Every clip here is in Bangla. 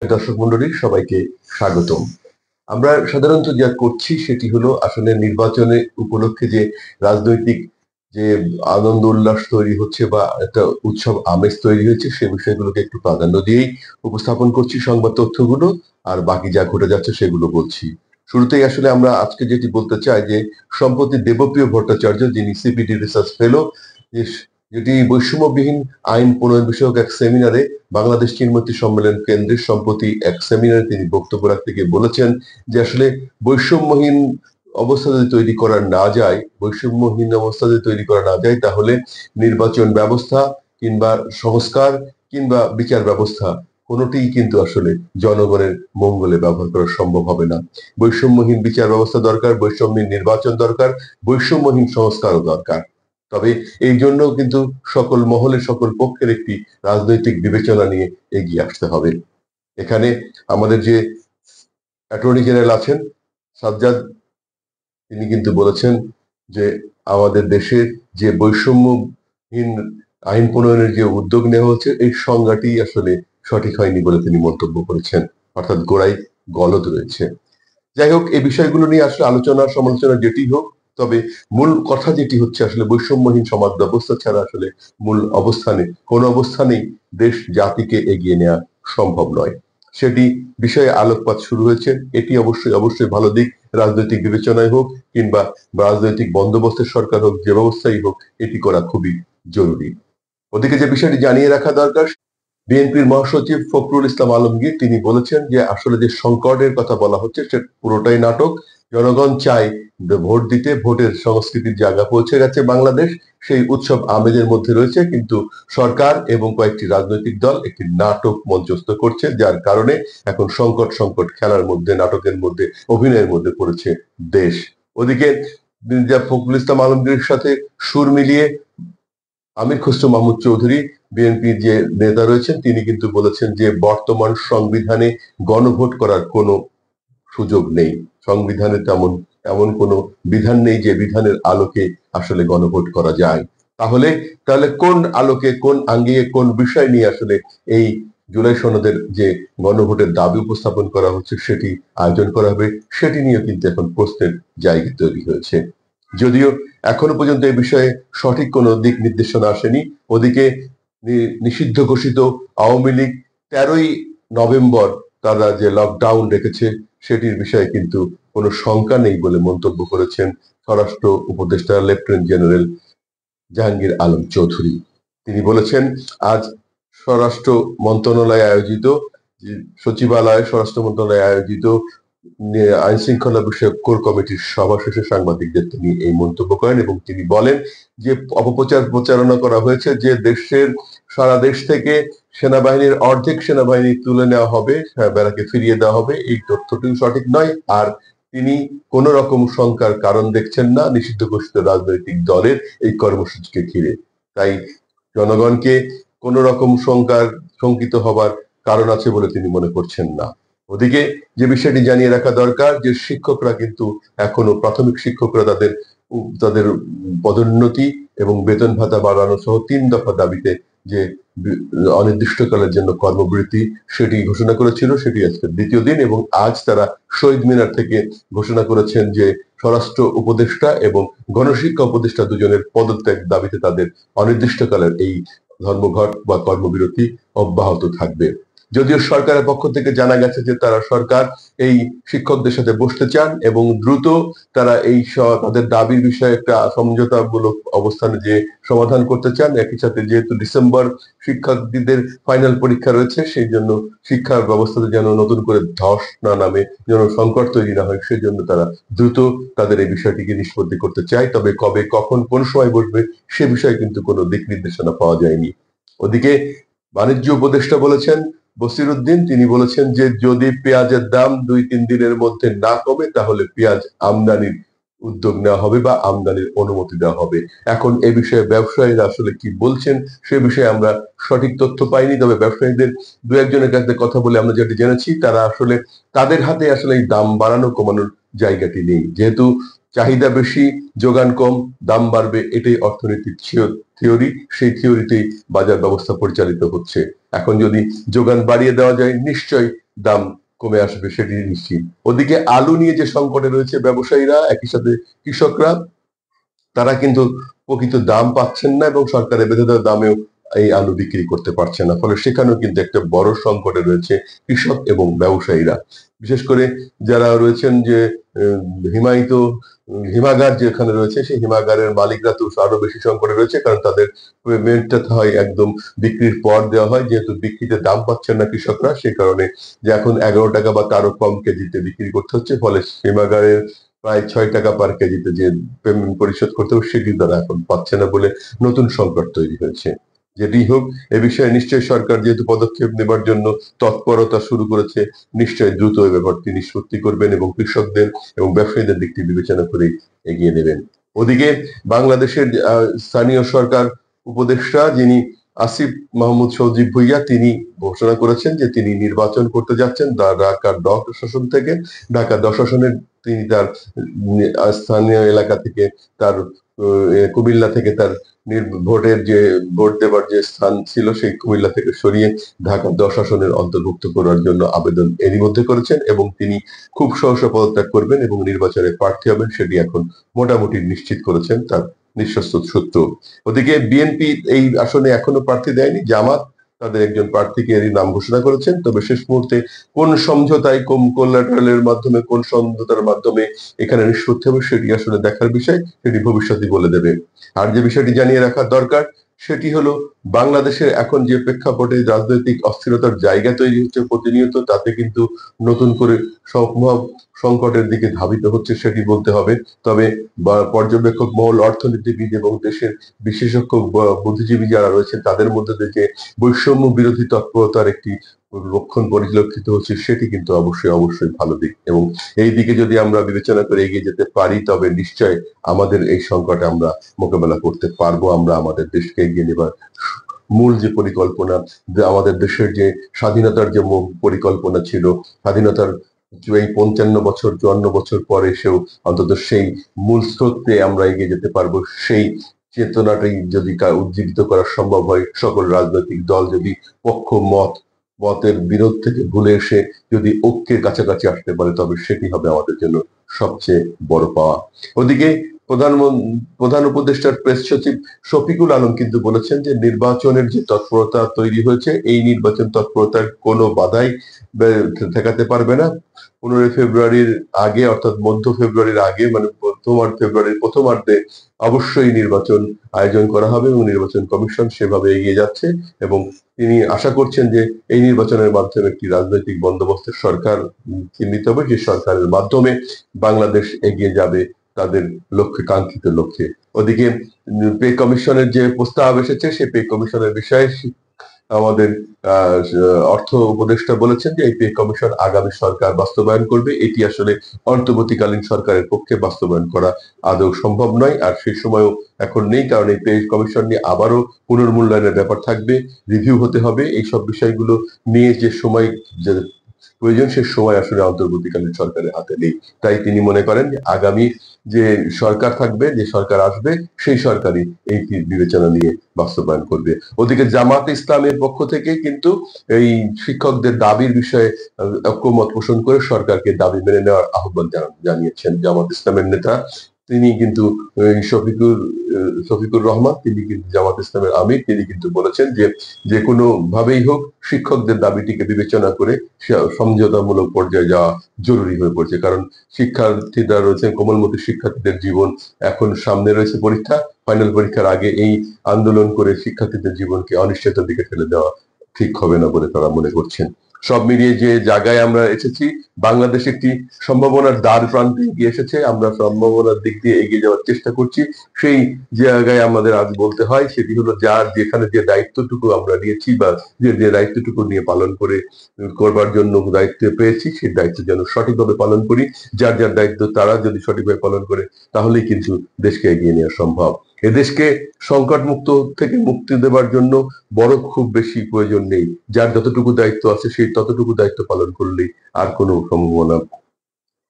দর্শক মন্ডলী সবাইকে স্বাগতম। আমরা সাধারণত যা করছি সেটি হলো আসলে নির্বাচনের উপলক্ষে যে রাজনৈতিক যে আনন্দ উল্লাস তৈরি হচ্ছে বা একটা উৎসব আমেজ তৈরি হয়েছে সে বিষয়গুলোকে একটু প্রাধান্য দিয়েই উপস্থাপন করছি সংবাদ তথ্যগুলো, আর বাকি যা ঘটে যাচ্ছে সেগুলো বলছি। শুরুতেই আসলে আমরা আজকে যেটি বলতে চাই যে সম্প্রতি দেবপ্রিয় ভট্টাচার্য, যিনি সিপিডি রিসার্চ ফেলো, যেটি বৈষম্যবিহীন আইন প্রণয়ন বিষয়ক এক সেমিনারে বাংলাদেশ চীনমৈত্রী সম্মেলন কেন্দ্রের সম্প্রতি এক সেমিনারে তিনি বক্তব্য রাখতে গিয়ে বলেছেন যে আসলে বৈষম্যহীন অবস্থা যদি তৈরি করা না যায়, বৈষম্যহীন অবস্থা যদি তৈরি করা না যায়, তাহলে নির্বাচন ব্যবস্থা কিংবা সংস্কার কিংবা বিচার ব্যবস্থা কোনোটিই কিন্তু আসলে জনগণের মঙ্গলে ব্যবহার করা সম্ভব হবে না। বৈষম্যহীন বিচার ব্যবস্থা দরকার, বৈষম্যহীন নির্বাচন দরকার, বৈষম্যহীন সংস্কারও দরকার। তবে এই জন্য কিন্তু সকল মহলে সকল পক্ষের একটি রাজনৈতিক বিবেচনা নিয়ে এগিয়ে আসতে হবে। এখানে আমাদের যে অ্যাটর্নি জেনারেল আছেন সাজ্জাদ, তিনি কিন্তু বলেছেন যে আমাদের দেশের যে বৈষম্যহীন আইন প্রণয়নের যে উদ্যোগ নেওয়া হচ্ছে এই সংজ্ঞাটি আসলে সঠিক হয়নি বলে তিনি মন্তব্য করেছেন, অর্থাৎ গোড়ায় গলদ রয়েছে। যাই হোক, এই বিষয়গুলো নিয়ে আসলে আলোচনা সমালোচনা যেটি হোক, তবে মূল কথা যেটি হচ্ছে আসলে বৈষম্যহীন সমাজ ব্যবস্থা ছাড়া আসলে মূল অবস্থানে কোন অবস্থানেই দেশ জাতিকে এগিয়ে নেওয়া সম্ভব নয়। সেটি বিষয়ে আলোকপাত শুরু হয়েছে। এটি অবশ্যই অবশ্যই ভালো দিক, রাজনৈতিক বিবেচনায় হোক কিংবা রাজনৈতিক বন্দোবস্তের সরকার হোক, যে ব্যবস্থাই হোক, এটি করা খুবই জরুরি। ওদিকে যে বিষয়টি জানিয়ে রাখা দরকার, বিএনপির মহাসচিব ফখরুল ইসলাম আলমগীর তিনি বলেছেন যে আসলে যে সংকটের কথা বলা হচ্ছে সে পুরোটাই নাটক। জনগণ চায় ভোট দিতে, ভোটের সংস্কৃতির জায়গা পৌঁছে গেছে বাংলাদেশ, সেই উৎসব আমেজের মধ্যে রয়েছে, কিন্তু সরকার এবং কয়েকটি রাজনৈতিক দল একটি নাটক মঞ্চস্থ করছে, যার কারণে এখন সংকট সংকট খেলার মধ্যে, নাটকের মধ্যে, অভিনয়ের মধ্যে পড়েছে দেশ। ওদিকে ফখরুল ইসলাম আলমগীরের সাথে সুর মিলিয়ে আমির খসরু মাহমুদ চৌধুরী, বিএনপির যে নেতা রয়েছেন, তিনি কিন্তু বলেছেন যে বর্তমান সংবিধানে গণভোট করার কোনো সুযোগ নেই। সংবিধানে এমন কোনো বিধান নেই যে বিধানের আলোকে আসলে গণভোট করা যায়। তাহলে তাহলে কোন আলোকে, কোন আঙ্গিকে, কোন বিষয় নিয়ে আসলে এই জুলাই সনদের যে গণভোটের দাবি উপস্থাপন করা হচ্ছে সেটি আয়োজন করা হবে, সেটি নিয়ে কিন্তু এখন প্রশ্নের জায়গা তৈরি হয়েছে। যদিও এখনো পর্যন্ত এই বিষয়ে সঠিক কোনো দিক নির্দেশনা আসেনি। ওদিকে নিষিদ্ধ ঘোষিত আওয়ামী লীগ 13ই নভেম্বর তারা যে লকডাউন রেখেছে সেটির বিষয়ে কিন্তু কোনো শঙ্কা নেই বলে মন্তব্য করেছেন স্বরাষ্ট্র উপদেষ্টা লেফটেন্যান্ট জেনারেল জাহাঙ্গীর আলম চৌধুরী। তিনি বলেছেন আজ স্বরাষ্ট্র মন্ত্রণালয়ে আয়োজিত, সচিবালয়ে স্বরাষ্ট্র মন্ত্রণালয়ে আয়োজিত আইন শৃঙ্খলা বিষয়ক কোর কমিটির সভা শেষে সাংবাদিকদের তিনি এই মন্তব্য করেন এবং তিনি বলেন যে অপপ্রচার প্রচারণা করা হয়েছে যে দেশের সারা দেশ থেকে সেনাবাহিনীর অর্ধেক সেনাবাহিনী তুলে নেওয়া হবে, ব্যারাকে ফিরিয়ে দেওয়া হবে, এই তথ্যটি সঠিক নয়। আর তিনি কোন রকম শঙ্কার কারণ দেখছেন না নিষিদ্ধ ঘোষিত রাজনৈতিক দলের এই কর্মসূচিকে ঘিরে। তাই জনগণকে কোন রকম শঙ্কিত হবার কারণ আছে বলে তিনি মনে করছেন না। ওদিকে যে বিষয়টি জানিয়ে রাখা দরকার যে শিক্ষকরা কিন্তু এখনো, প্রাথমিক শিক্ষকরা তাদের তাদের পদোন্নতি এবং বেতন ভাতা বাড়ানো সহ 3 দফা দাবিতে যে অনির্দিষ্টকালের জন্য কর্মবিরতি সেটি ঘোষণা করেছিল, সেটি আজকে দ্বিতীয় দিন এবং আজ তারা শহীদ মিনার থেকে ঘোষণা করেছেন যে স্বরাষ্ট্র উপদেষ্টা এবং গণশিক্ষা উপদেষ্টা দুজনের পদত্যাগ দাবিতে তাদের অনির্দিষ্টকালের এই ধর্মঘট বা কর্মবিরতি অব্যাহত থাকবে। যদিও সরকারের পক্ষ থেকে জানা গেছে যে তারা সরকার এই শিক্ষকদের সাথে বসতে চান এবং দ্রুত তারা এই তাদের দাবির বিষয়ে একটা সমঝোতামূলক অবস্থানে যে সমাধান করতে চান। একই সাথে যেহেতু ডিসেম্বর শিক্ষার্থীদের ফাইনাল পরীক্ষা রয়েছে, সেই জন্য শিক্ষা ব্যবস্থাতে যেন নতুন করে ধস না নামে, যেন সংকট তৈরি না হয়, সেই জন্য তারা দ্রুত তাদের এই বিষয়টিকে নিষ্পত্তি করতে চায়। তবে কবে, কখন, কোন সময় বসবে সে বিষয়ে কিন্তু কোনো দিক নির্দেশনা পাওয়া যায়নি। ওদিকে বাণিজ্য উপদেষ্টা বলেছেন বসির উদ্দিন, তিনি বলেছেন যে যদি পেঁয়াজের দাম 2-3 দিনের মধ্যে না কমে তাহলে পেঁয়াজ আমদানির উদ্যোগ নেওয়া হবে বা আমদানির অনুমতি দেওয়া হবে। এখন এ বিষয়ে ব্যবসায়ীরা আসলে কি বলছেন সে বিষয়ে আমরা সঠিক তথ্য পাইনি, তবে ব্যবসায়ীদের দু একজনের কাছে কথা বলে আমরা যেটি জেনেছি তারা আসলে তাদের হাতে আসলে এই দাম বাড়ানো কমানোর জায়গাটি নেই। যেহেতু চাহিদা বেশি, যোগান কম, দাম বাড়বে, এটাই অর্থনীতির থিওরি, সেই থিওরিতেই বাজার ব্যবস্থা পরিচালিত হচ্ছে। এখন যদি যোগান বাড়িয়ে দেওয়া যায় নিশ্চয়ই দাম কমে আসবে সেটি নিশ্চিত। ওদিকে আলু নিয়ে যে সংকটে রয়েছে ব্যবসায়ীরা, একই সাথে কৃষকরা, তারা কিন্তু প্রকৃত দাম পাচ্ছেন না এবং সরকারের বেঁধে দেওয়া দামেও এই আলু বিক্রি করতে পারছে না। ফলে সেখানেও কিন্তু একটা বড় সংকটে রয়েছে কৃষক এবং ব্যবসায়ীরা। বিশেষ করে যারা রয়েছেন যে আহ, হিমায়িত হিমাগার যেখানে রয়েছে সেই হিমাগারের মালিকরা তো আরো বেশি সংকটে রয়েছে, কারণ তাদের পেমেন্টটা হয় একদম বিক্রির পর দেওয়া হয়, যেহেতু বিক্রিতে দাম পাচ্ছেন না কৃষকরা, সেই কারণে যে এখন 11 টাকা বা তারও কম কেজিতে বিক্রি করতে হচ্ছে। ফলে হিমাগারের প্রায় 6 টাকা পার কেজিতে যে পেমেন্ট পরিশোধ করতে হবে সেটি তারা এখন পাচ্ছে না বলে নতুন সংকট তৈরি হয়েছে। যেটি হোক, এ বিষয়ে নিশ্চয়ই সরকার যেহেতু পদক্ষেপ নেবার জন্য তৎপরতা শুরু করেছে, নিশ্চয়ই দ্রুত এই ব্যাপারটি নিষ্পত্তি করবেন এবং কৃষকদের এবং ব্যবসায়ীদের দিকটি বিবেচনা করে এগিয়ে নেবেন। ওদিকে বাংলাদেশের স্থানীয় সরকার উপদেষ্টা যিনি আসিফ মাহমুদ সজীব ভুইয়া, তিনি ঘোষণা করেছেন যে তিনি নির্বাচন করতে যাচ্ছেন ঢাকার 10 আসন থেকে। ঢাকা 10 আসনের তিনি তার স্থানীয় এলাকা থেকে, তার কুমিল্লা থেকে তার ভোটের যে ভোট দেবার যে স্থান ছিল সেই কুমিল্লা থেকে সরিয়ে ঢাকা 10 আসনের অন্তর্ভুক্ত করার জন্য আবেদন এরই মধ্যে করেছেন এবং তিনি খুব সহসা পদত্যাগ করবেন এবং নির্বাচনে প্রার্থী হবেন সেটি এখন মোটামুটি নিশ্চিত করেছেন তার বিশ্বস্ত সূত্র। ওদিকে বিএনপি এই আসনে এখনো প্রার্থী দেয়নি, জামাত তাদের একজন প্রার্থীকে এরই নাম ঘোষণা করেছেন। তবে শেষ মুহূর্তে কোন সমঝোতায়, কোন কোলাটারালের মাধ্যমে, কোন সমঝোতার মাধ্যমে এখানে নিষ্পত্তি হবে সেটি আসলে দেখার বিষয়, সেটি ভবিষ্যতই বলে দেবে। আর যে বিষয়টি জানিয়ে রাখা দরকার সেটি হলো, বাংলাদেশের এখন যে প্রেক্ষাপটে রাজনৈতিক অস্থিরতার জায়গা তৈরি হচ্ছে প্রতিনিয়ত, তাতে কিন্তু নতুন করে সম্ভব সংকটের দিকে ধাবিত হচ্ছে সেটি বলতে হবে। তবে পর্যবেক্ষক মহল, অর্থনীতিবিদ এবং দেশের বিশেষজ্ঞ বুদ্ধিজীবী যারা রয়েছেন তাদের মধ্যে থেকে বৈষম্য বিরোধী তৎপরতার একটি লক্ষণ পরিলক্ষিত হচ্ছে, সেটি কিন্তু অবশ্যই অবশ্যই ভালো দিক এবং এই দিকে যদি আমরা বিবেচনা করে এগিয়ে যেতে পারি তবে নিশ্চয় আমাদের এই সংকটে আমরা মোকাবেলা করতে পারবো। আমরা আমাদের দেশকে এগিয়ে নেবার মূল যে পরিকল্পনা, যে আমাদের দেশের যে স্বাধীনতার যে মূল পরিকল্পনা ছিল, স্বাধীনতার এই 55 বছর 54 বছর পরে এসেও অন্তত সেই মূল স্রোতে আমরা এগিয়ে যেতে পারবো। সেই চেতনাটাই যদি উজ্জীবিত করা সম্ভব হয়, সকল রাজনৈতিক দল যদি পক্ষ মতের বিরোধ থেকে ভুলে এসে যদি ঐক্যের কাছাকাছি আসতে পারে তবে সেটি হবে আমাদের জন্য সবচেয়ে বড় পাওয়া। ওদিকে প্রধান উপদেষ্টার প্রেস সচিব শফিকুল আলম কিন্তু বলেছেন যে নির্বাচনের যে তৎপরতা তৈরি হয়েছে, এই নির্বাচন তৎপরতার কোনো বাধাই ঠেকাতে পারবে না। 15 ফেব্রুয়ারির আগে, অর্থাৎ মধ্য ফেব্রুয়ারির আগে, মানে ফেব্রুয়ারির প্রথমার্ধে অবশ্যই নির্বাচন আয়োজন করা হবে এবং নির্বাচন কমিশন সেভাবে এগিয়ে যাচ্ছে এবং তিনি আশা করছেন যে এই নির্বাচনের মাধ্যমে একটি রাজনৈতিক বন্দোবস্তের সরকার চিহ্নিত হবে, যে সরকারের মাধ্যমে বাংলাদেশ এগিয়ে যাবে তাদের লক্ষ্যে, কাঙ্ক্ষিত লক্ষ্যে। ওদিকে পে কমিশনের যে প্রস্তাব এসেছে সেই পে কমিশনের বিষয়ে আমাদের অর্থ উপদেষ্টা বলেছেন যে এই পে কমিশন আগামী সরকার বাস্তবায়ন করবে, এটি আসলে অন্তর্বর্তীকালীন সরকারের পক্ষে বাস্তবায়ন করা আদৌ সম্ভব নয়। আর সেই সময়ও এখন নেই, কারণ এই পে কমিশন নিয়ে আবারও পুনর্মূল্যায়নের ব্যাপার থাকবে, রিভিউ হতে হবে। এইসব বিষয়গুলো নিয়ে যে সময় যে প্রয়োজন সে সময় আসলে অন্তর্বর্তীকালীন সরকারের হাতে নেই। তাই তিনি মনে করেন যে আগামী যে সরকার থাকবে, যে সরকার আসবে, সেই সরকারই এই বিবেচনা নিয়ে বাস্তবায়ন করবে। ওদিকে জামাত ইসলামের পক্ষ থেকে কিন্তু এই শিক্ষকদের দাবির বিষয়ে ঐক্যমত পোষণ করে সরকারকে দাবি মেনে নেওয়ার আহ্বান জানিয়েছেন জামাত ইসলামের নেতা। তিনি কিন্তু শফিকুর রহমান, তিনি কিন্তু জামাত ইসলামের আমির, তিনি কিন্তু বলেছেন যে যে কোনো ভাবেই হোক শিক্ষকদের দাবিটিকে বিবেচনা করে সমঝোতামূলক পর্যায়ে যাওয়া জরুরি হয়ে পড়ছে। কারণ শিক্ষার্থীরা রয়েছেন, কোমলমতি শিক্ষার্থীদের জীবন এখন সামনে রয়েছে পরীক্ষা, ফাইনাল পরীক্ষার আগে এই আন্দোলন করে শিক্ষার্থীদের জীবনকে অনিশ্চয়তার দিকে ফেলে দেওয়া ঠিক হবে না বলে তারা মনে করছেন। সব মিলিয়ে যে জায়গায় আমরা এসেছি, বাংলাদেশ একটি সম্ভাবনার দ্বার প্রান্তে এগিয়ে এসেছে। আমরা সম্ভাবনার দিক দিয়ে এগিয়ে যাওয়ার চেষ্টা করছি। সেই জায়গায় আমাদের আজ বলতে হয় সেটি হলো, যার যেখানে যে দায়িত্বটুকু আমরা নিয়েছি বা যে দায়িত্বটুকু নিয়ে পালন করবার জন্য দায়িত্ব পেয়েছি, সেই দায়িত্ব যেন সঠিকভাবে পালন করি। যার যার দায়িত্ব তারা যদি সঠিকভাবে পালন করে তাহলেই কিন্তু দেশকে এগিয়ে নেওয়া সম্ভব। এদেশকে সংকট মুক্ত থেকে মুক্তি দেবার জন্য বড় খুব বেশি প্রয়োজন নেই। যার যতটুকু দায়িত্ব আছে সেই ততটুকু দায়িত্ব পালন করলেই আর কোনো সম্ভাবনা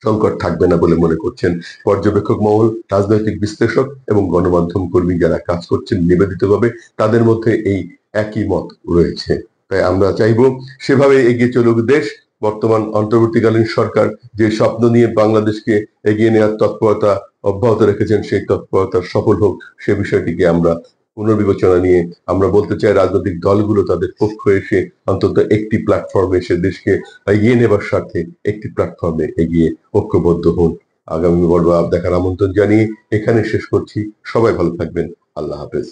সংকট থাকবে না বলে মনে করছেন পর্যবেক্ষক মহল, রাজনৈতিক বিশ্লেষক এবং গণমাধ্যম কর্মী যারা কাজ করছেন নিবেদিতভাবে, তাদের মধ্যে এই একই মত রয়েছে। তাই আমরা চাইবো সেভাবে এগিয়ে চলুক দেশ। বর্তমান অন্তর্বর্তীকালীন সরকার যে স্বপ্ন নিয়ে বাংলাদেশকে এগিয়ে নেওয়ার তৎপরতা অব্যাহত রেখেছেন, সেই তৎপরতা সফল হোক, সে বিষয়টিকে আমরা পুনর্বিবেচনা নিয়ে আমরা বলতে চাই রাজনৈতিক দলগুলো তাদের পক্ষ এসে অন্তত একটি প্ল্যাটফর্মে এসে দেশকে এগিয়ে নেবার স্বার্থে একটি প্ল্যাটফর্মে এগিয়ে ঐক্যবদ্ধ হন। আগামী পর্ব দেখার আমন্ত্রণ জানিয়ে এখানে শেষ করছি। সবাই ভালো থাকবেন। আল্লাহ হাফেজ।